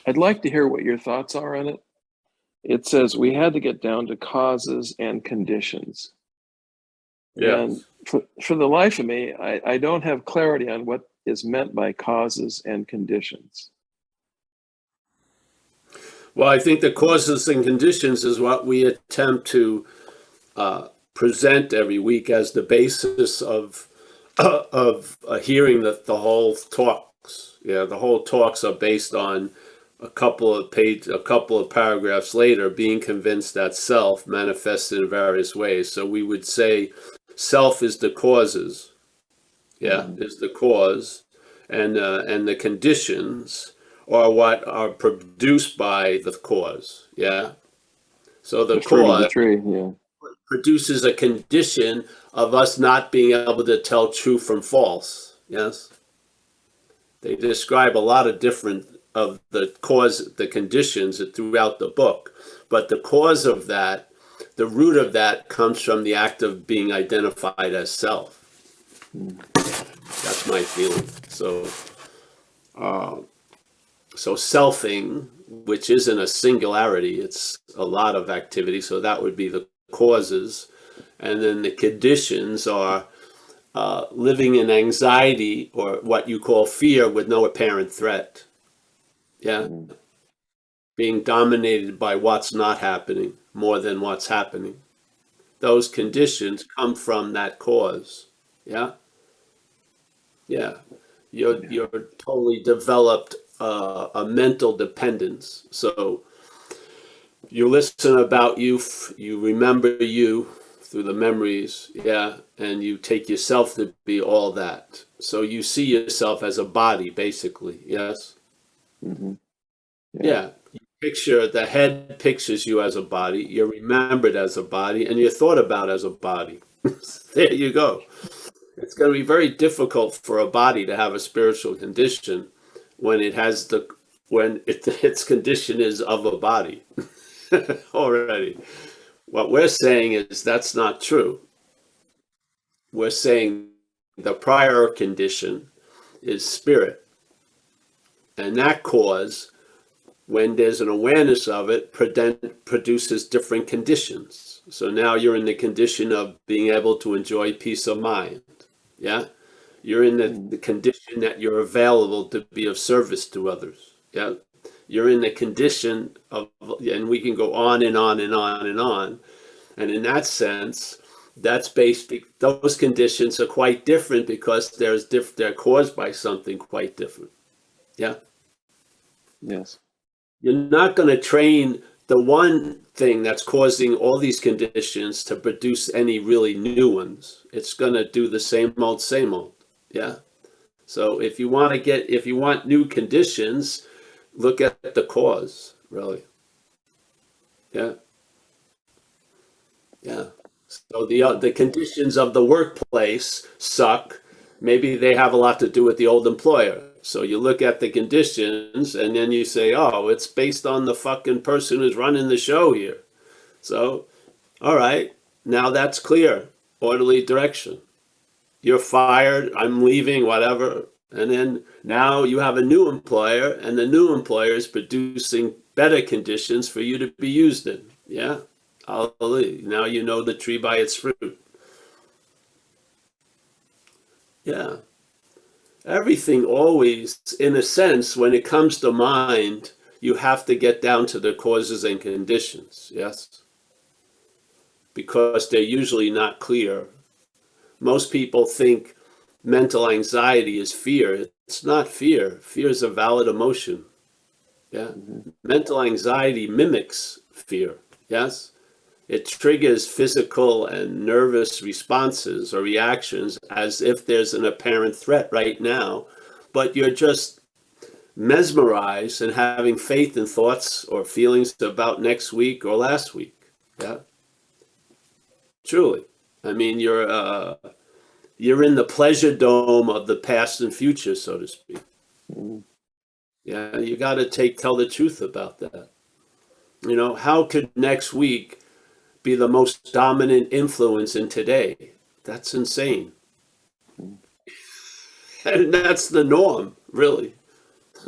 I'd like to hear what your thoughts are on it. it says we had to get down to causes and conditions. And for the life of me, I don't have clarity on what is meant by causes and conditions. Well, I think the causes and conditions is what we attempt to present every week as the basis of hearing the whole talks. Yeah, the whole talks are based on a couple of paragraphs later, being convinced that self manifested in various ways. So we would say self is the causes, is the cause, and the conditions are what are produced by the cause. So the fruit of the cause tree, produces a condition of us not being able to tell true from false. Yes, they describe a lot of different of the cause, the conditions throughout the book, but the cause of that, the root of that, comes from the act of being identified as self. That's my feeling. So selfing, which isn't a singularity, it's a lot of activity. So that would be the causes. And then the conditions are living in anxiety, or what you call fear, with no apparent threat. Being dominated by what's not happening more than what's happening. Those conditions come from that cause. You're totally developed a mental dependence. So you listen about you, you remember you through the memories, and you take yourself to be all that. So you see yourself as a body, basically, yes? You picture, the head pictures you as a body, you're remembered as a body, and you're thought about as a body. There you go. It's going to be very difficult for a body to have a spiritual condition when it has its condition is of a body already. What we're saying is that's not true. We're saying the prior condition is spirit. And that cause, when there's an awareness of it, produces different conditions. So now you're in the condition of being able to enjoy peace of mind. You're in the condition that you're available to be of service to others. You're in the condition of, and we can go on and on and on and on. And in that sense, that's those conditions are quite different because they're caused by something quite different. Yes. You're not going to train the one thing that's causing all these conditions to produce any really new ones. It's going to do the same old, same old. So if you want new conditions, look at the cause, really. So the conditions of the workplace suck. Maybe they have a lot to do with the old employer. So you look at the conditions and then you say, oh, it's based on the fucking person who's running the show here. So, all right, now that's clear. Orderly direction. You're fired, I'm leaving, whatever. And then now you have a new employer, and the new employer is producing better conditions for you to be used in. Hallelujah. Now you know the tree by its fruit. Everything always, in a sense, when it comes to mind, you have to get down to the causes and conditions, yes? Because they're usually not clear. Most people think mental anxiety is fear. It's not fear. Fear is a valid emotion. Mental anxiety mimics fear, yes? It triggers physical and nervous responses or reactions as if there's an apparent threat right now, but you're just mesmerized and having faith in thoughts or feelings about next week or last week. Truly. I mean, you're in the pleasure dome of the past and future, so to speak. You got to tell the truth about that. How could next week be the most dominant influence in today? That's insane. And that's the norm, really.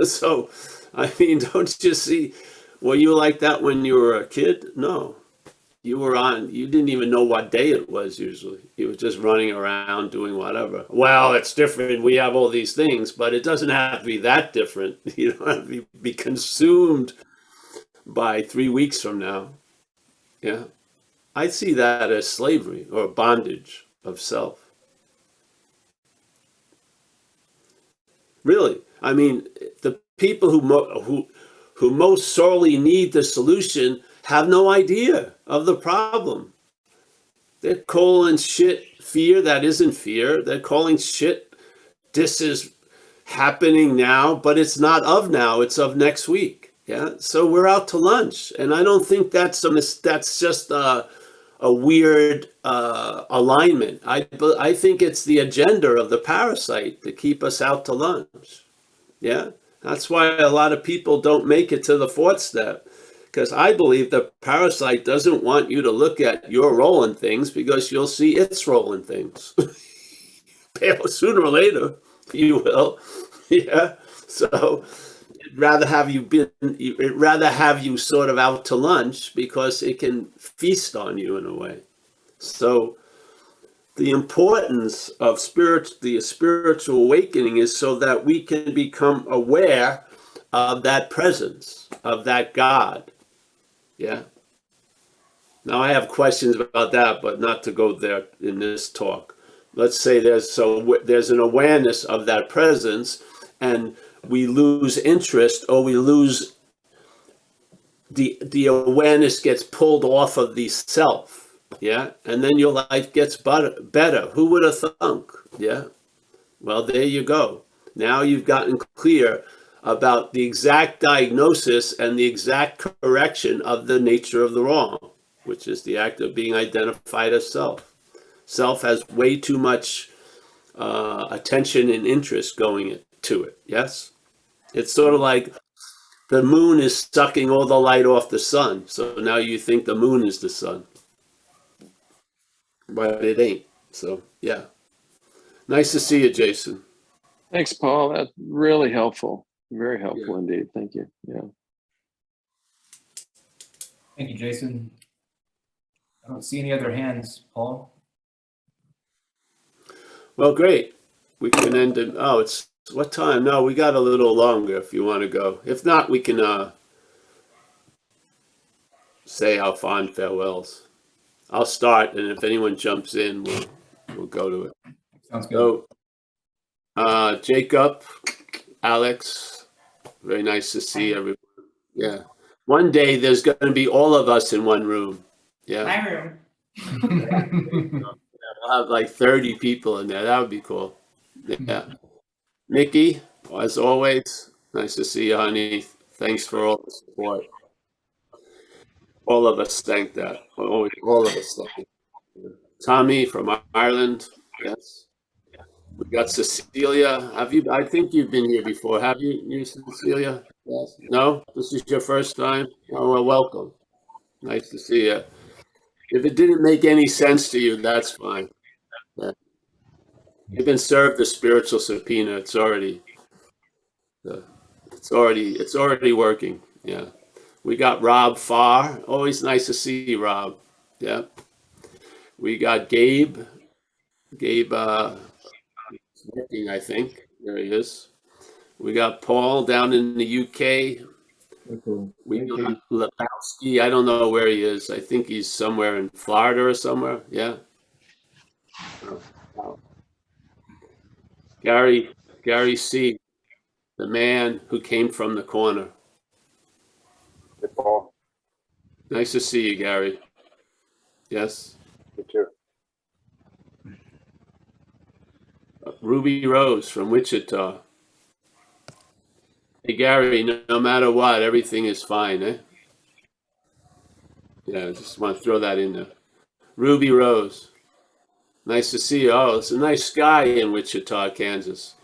So, I mean, don't you see, Were you like that when you were a kid? No. You didn't even know what day it was usually. You were just running around doing whatever. Well, it's different. We have all these things, but it doesn't have to be that different. You don't have to be consumed by 3 weeks from now. Yeah. I see that as slavery or bondage of self. Really. I mean, the people who most sorely need the solution have no idea of the problem. They're calling shit fear that isn't fear. They're calling shit this is happening now, but it's not of now, it's of next week. Yeah. So we're out to lunch. And I don't think that's just a weird alignment. I think it's the agenda of the parasite to keep us out to lunch. Yeah. That's why a lot of people don't make it to the fourth step. Because I believe the parasite doesn't want you to look at your role in things because you'll see its role in things. Sooner or later, you will. Yeah. So it'd rather have you sort of out to lunch because it can feast on you in a way. So the importance of the spiritual awakening is so that we can become aware of that presence, of that God. Yeah. Now I have questions about that, but not to go there in this talk. Let's say there's an awareness of that presence, and we lose interest, or we lose the awareness gets pulled off of the self. Yeah. And then your life gets better. Who would have thunk? Yeah. Well, there you go. Now you've gotten clear about the exact diagnosis and the exact correction of the nature of the wrong, which is the act of being identified as self. Self has way too much attention and interest going to it. Yes? It's sort of like the moon is sucking all the light off the sun. So now you think the moon is the sun. But it ain't. So, yeah. Nice to see you, Jason. Thanks, Paul. That's really helpful. Very helpful indeed. Thank you. Yeah. Thank you, Jason. I don't see any other hands, Paul. Well, great. We can end it. Oh, it's what time? No, we got a little longer if you want to go. If not, we can say our fond farewells. I'll start, and if anyone jumps in, we'll go to it. Sounds good. So, Jacob, Alex, very nice to see everyone. Yeah. One day there's going to be all of us in one room. Yeah. My room. We'll have like 30 people in there. That would be cool. Yeah. Nikki, as always, nice to see you, honey. Thanks for all the support. All of us thank that. All of us thank you. Tommy from Ireland. Yes. We got Cecilia. I think you've been here before. Have you, Cecilia? Yes. No? This is your first time? Oh, well, welcome. Nice to see you. If it didn't make any sense to you, that's fine. Yeah. You've been served the spiritual subpoena. It's already working. Yeah. We got Rob Farr. Always nice to see you, Rob. Yeah. We got Gabe. Gabe, working, I think. There he is. We got Paul down in the UK. We got Lebowski. I don't know where he is. I think he's somewhere in Florida or somewhere. Yeah. Wow. Gary C., the man who came from the corner. Hey, Paul. Nice to see you, Gary. Yes. You too. Ruby Rose from Wichita. Hey, Gary, no matter what, everything is fine, eh? Yeah, I just want to throw that in there. Ruby Rose. Nice to see you. Oh, it's a nice sky in Wichita, Kansas.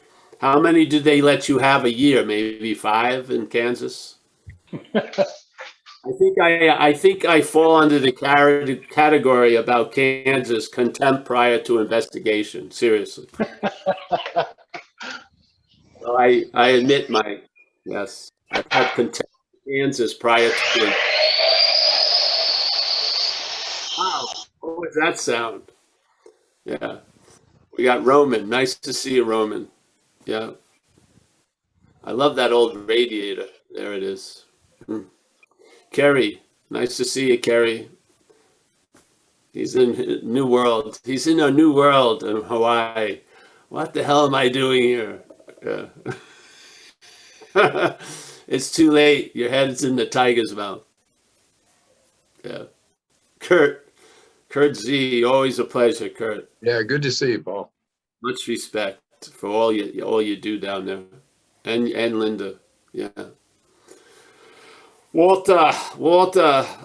How many did they let you have a year? Maybe 5 in Kansas? I think I fall under the category about Kansas contempt prior to investigation. Seriously. So I admit yes, I've had contempt Kansas prior to. Wow, what was that sound? Yeah, we got Roman. Nice to see you, Roman. Yeah, I love that old radiator. There it is. Kerry, nice to see you, Kerry. He's in New World. He's in a new world in Hawaii. What the hell am I doing here? Yeah. It's too late. Your head's in the tiger's mouth. Yeah. Kurt Z, always a pleasure, Kurt. Yeah, good to see you, Paul. Much respect for all you do down there. And Linda. Yeah. Walter,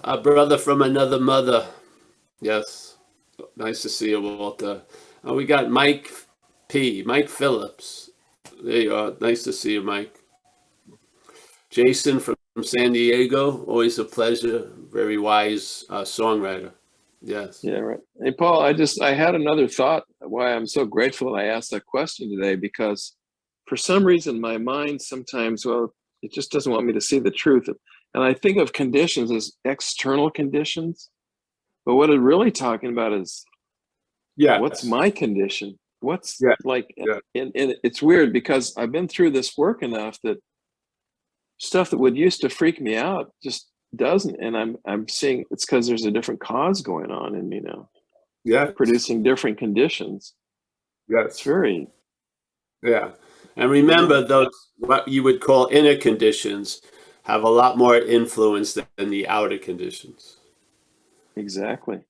a brother from another mother. Yes. Nice to see you, Walter. We got Mike Phillips. There you are. Nice to see you, Mike. Jason from San Diego, always a pleasure. Very wise songwriter. Yes. Yeah, right. Hey, Paul, I had another thought why I'm so grateful I asked that question today, because for some reason my mind sometimes, well, it just doesn't want me to see the truth. And I think of conditions as external conditions, but what it's really talking about is, what's my condition? What's like, and it's weird because I've been through this work enough that stuff that would used to freak me out just doesn't. And I'm seeing it's because there's a different cause going on in me now. Yeah. Producing different conditions. Yes. It's very. Yeah. And remember, those, what you would call inner conditions, have a lot more influence than the outer conditions. Exactly.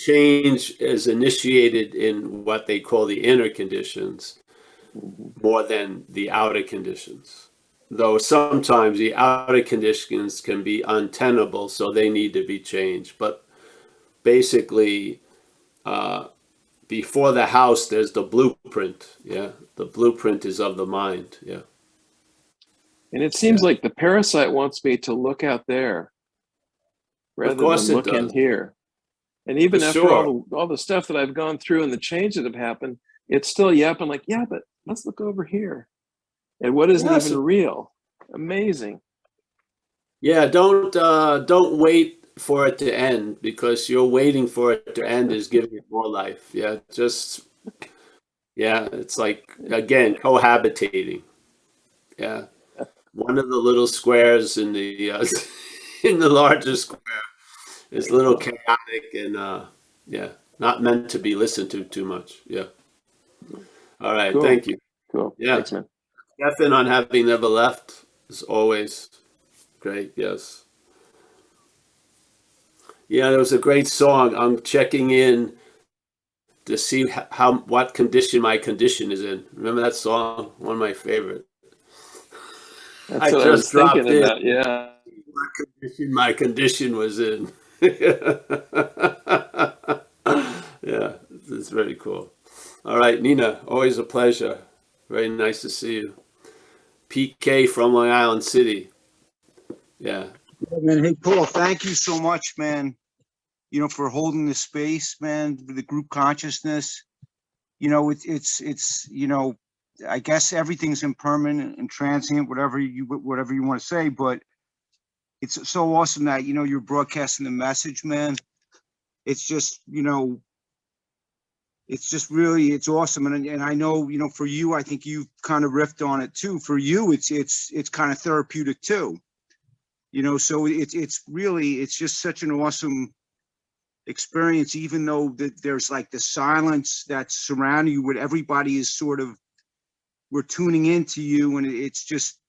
Change is initiated in what they call the inner conditions more than the outer conditions. Though sometimes the outer conditions can be untenable, so they need to be changed. But basically, before the house, there's the blueprint. Yeah, the blueprint is of the mind. Yeah. And it seems like the parasite wants me to look out there rather than look in here. And even after all the stuff that I've gone through and the change that have happened, it's still yapping like, yeah, but let's look over here. And what isn't even real. Amazing. Yeah, don't wait for it to end, because you're waiting for it to end is giving it more life. Yeah, it's like, again, cohabitating. Yeah. One of the little squares in the in the larger square is a little chaotic and not meant to be listened to too much. Yeah. All right. Cool. Thank you. Cool. Yeah. Thanks, man. Stefan on having never left is always great. Yes. Yeah, there was a great song. I'm checking in to see what condition my condition is in. Remember that song? One of my favorite. That's what I was thinking about. Yeah. What condition my condition was in. Yeah, it's very cool. All right, Nina, always a pleasure. Very nice to see you. PK from Long Island City. Yeah. Man, hey, Paul, thank you so much, man, for holding the space, man, for the group consciousness. It's I guess everything's impermanent and transient, whatever you want to say, but it's so awesome that, you're broadcasting the message, man. It's just, it's awesome. And I know, for you, I think you kind of riffed on it too. For you, it's kind of therapeutic too. So it's just such an awesome experience, even though there's like the silence that's surrounding you, where everybody is we're tuning into you. And it's just,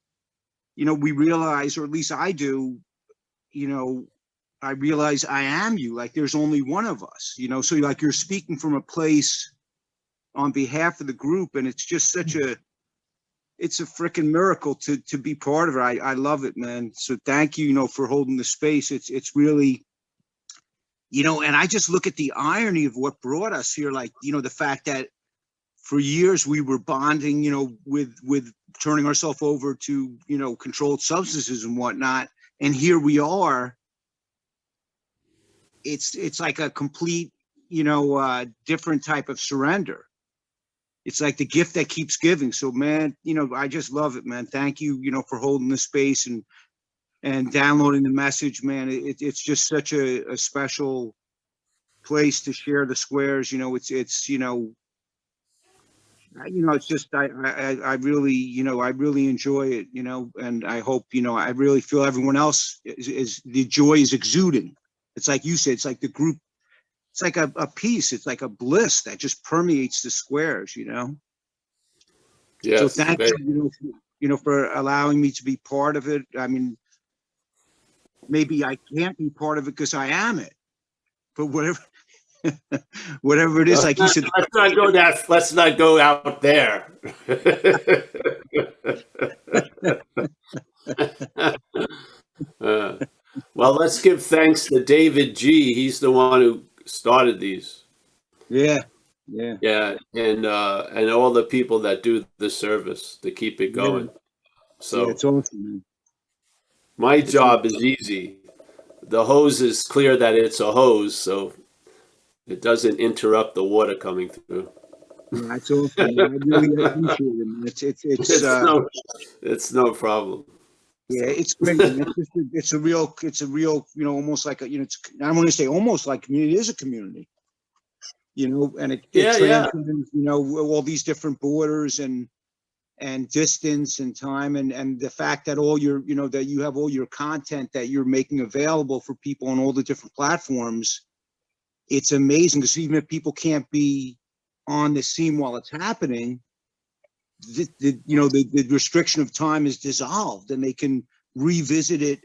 we realize, or at least I do, I realize I am you, like there's only one of us, so like you're speaking from a place on behalf of the group. And it's just it's a freaking miracle to be part of it. I love it, man. So thank you, for holding the space. It's really, and I just look at the irony of what brought us here. Like, the fact that for years we were bonding, with turning ourselves over to, controlled substances and whatnot. And here we are. It's like a complete, different type of surrender. It's like the gift that keeps giving. So, man, I just love it, man. Thank you, for holding the space and and downloading the message, man. It's just such a special place to share the squares. You know, it's it's just I really I really enjoy it. And I hope I really feel everyone else is the joy is exuding. It's like you said, it's like the group. It's like a peace. It's like a bliss that just permeates the squares. Yes, So thank you, for allowing me to be part of it. I mean, maybe I can't be part of it because I am it, but whatever it is, like you said. Let's not go out there. Well, let's give thanks to David G. He's the one who started these. Yeah. Yeah, and all the people that do the service to keep it going. So it's awesome, man. My job is easy. The hose is clear that it's a hose, so it doesn't interrupt the water coming through. Yeah, that's awesome. Man. I really appreciate it, man. It's no problem. Yeah, it's great. Man. It's a real, almost like I don't want to say almost like community. It is a community, and it transcends, all these different borders and distance and time and the fact that all your, that you have all your content that you're making available for people on all the different platforms. It's amazing because even if people can't be on the scene while it's happening, the restriction of time is dissolved and they can revisit it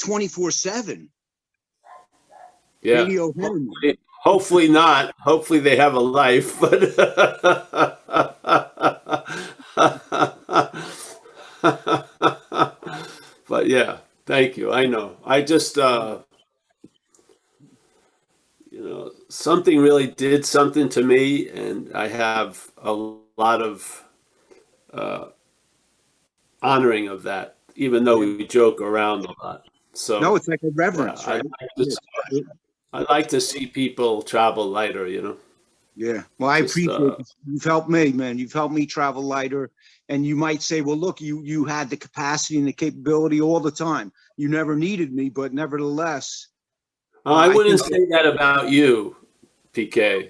24/7. Yeah. Radio Hedderman. Hopefully not. Hopefully they have a life, but but yeah, thank you. I know. I just something really did something to me, and I have a lot of honoring of that, even though we joke around a lot. So no, it's like a reverence, right? I like to see people travel lighter, Yeah. Well, I appreciate it. You've helped me, man. You've helped me travel lighter. And you might say, well, look, you had the capacity and the capability all the time. You never needed me, but nevertheless. I wouldn't say that about you, PK.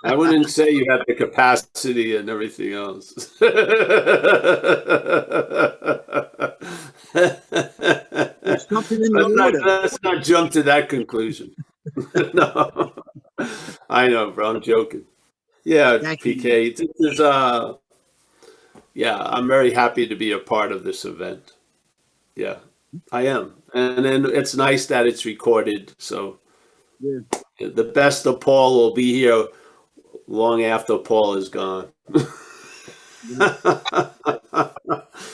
I wouldn't say you have the capacity and everything else. Let's not jump to that conclusion. No, I know, bro. I'm joking. Yeah, PK. This is I'm very happy to be a part of this event. Yeah, I am, and then it's nice that it's recorded. So the best of Paul will be here long after Paul is gone.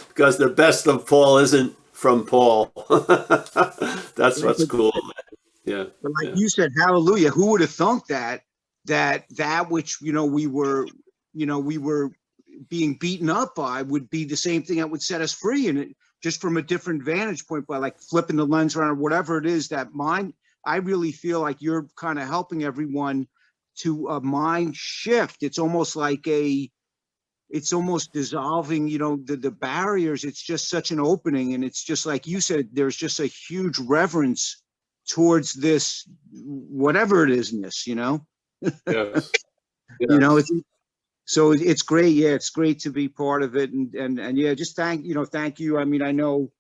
Because the best of Paul isn't from Paul. That's what's cool. Yeah. But like you said, hallelujah. Who would have thunk that which, we were being beaten up by would be the same thing that would set us free. And it just from a different vantage point by like flipping the lens around or whatever it is that mind, I really feel like you're kind of helping everyone to a mind shift. It's almost like it's almost dissolving, the barriers. It's just such an opening. And it's just like you said, there's just a huge reverence towards this, whatever it is, Yes. So it's great. Yeah, it's great to be part of it. And yeah, just thank you. I mean, I know,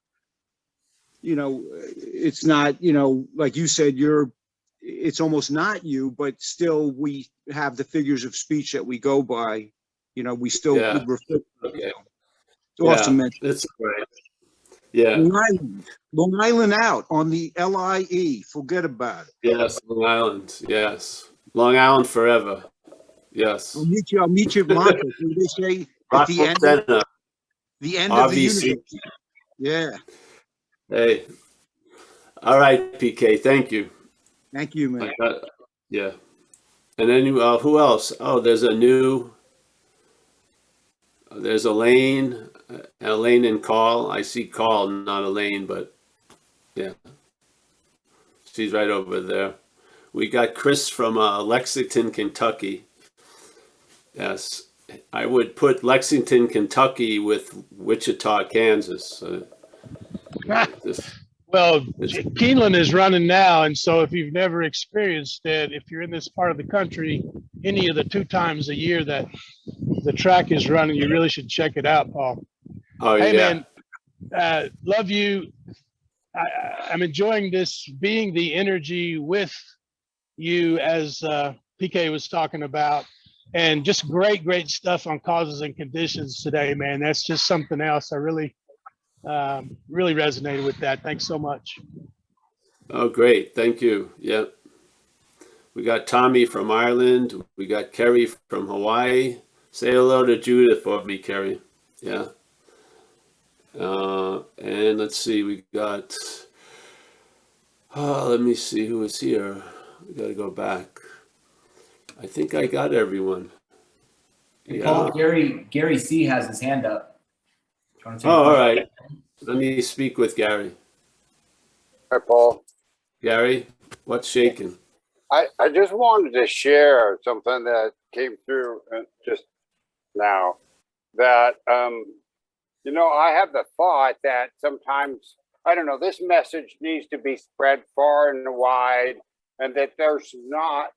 it's not, like you said, it's almost not you, but still we have the figures of speech that we go by. We still reflect. Okay. It's awesome, man. It's great. Yeah. Long Island out on the LIE. Forget about it. Yes, Long Island. Yes. Long Island forever. Yes. I'll meet you at Montrose. They say at the end of the universe. Yeah. Hey. All right, PK. Thank you. Thank you, man. Yeah. And then who else? Oh, there's Elaine and Carl. I see Carl, not Elaine, but yeah. She's right over there. We got Chris from Lexington, Kentucky. Yes. I would put Lexington, Kentucky with Wichita, Kansas. Well, Keeneland is running now, and so if you've never experienced it, if you're in this part of the country, any of the 2 times a year that the track is running, you really should check it out, Paul. Oh, Hey, yeah. man, love you. I'm enjoying this, being the energy with you, as PK was talking about, and just great stuff on causes and conditions today, man. That's just something else. I really resonated with that. Thanks so much. Oh, great. Thank you. Yep. We got Tommy from Ireland. We got Kerry from Hawaii. Say hello to Judith for me, Kerry. Yeah. And let's see, we got, let me see who is here. We got to go back. I think I got everyone. And Yeah. Paul, Gary C has his hand up. Do you want to take a Oh, all question? right. Let me speak with Gary. Hi, Paul. Gary, what's shaking? I just wanted to share something that came through just now. That, you know, I have the thought that sometimes, I don't know, this message needs to be spread far and wide, and that there's not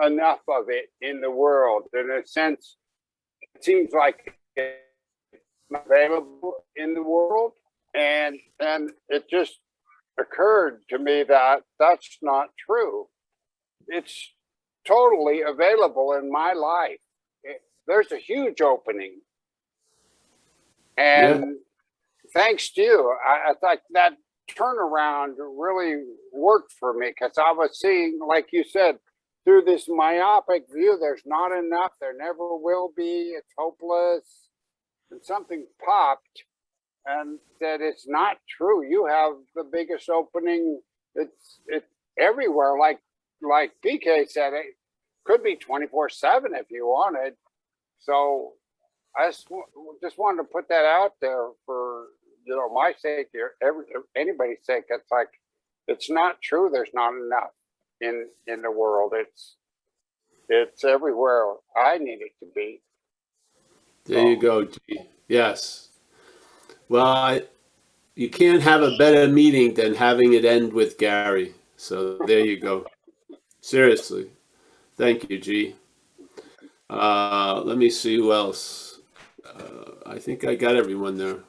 enough of it in the world. In a sense, it seems like it's available in the world. And it just occurred to me that that's not true. It's totally available in my life. There's a huge opening. And thanks to you, I thought that turnaround really worked for me, because I was seeing, like you said, through this myopic view, there's not enough, there never will be, it's hopeless. And something popped and said, it's not true. You have the biggest opening. It's everywhere. Like PK said, it could be 24/7 if you wanted. So I just wanted to put that out there for, you know, my sake, anybody's sake. It's like, it's not true. There's not enough in the world. It's everywhere I need it to be. There you go, G. Yes. Well, you can't have a better meeting than having it end with Gary. So there you go. Seriously. Thank you, G. Let me see who else. I think I got everyone there.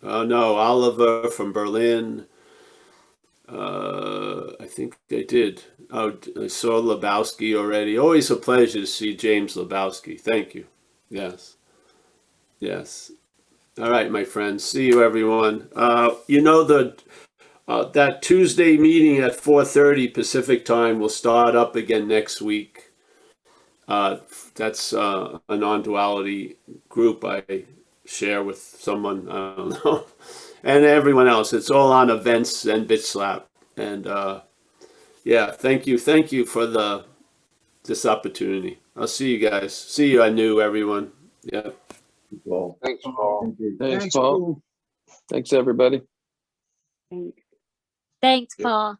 Oh, no, Oliver from Berlin. I think I did. Oh, I saw Lebowski already. Always a pleasure to see James Lebowski. Thank you. Yes. Yes. All right, my friends. See you, everyone. You know, that Tuesday meeting at 4:30 Pacific time will start up again next week. That's a non-duality group I share with someone, I don't know, and everyone else. It's all on events and BitSlap. And yeah, thank you for this opportunity. I'll see you guys. See you anew, everyone. Yeah. Thanks, Paul. Thanks, Paul. Thanks, everybody. Thanks, Paul.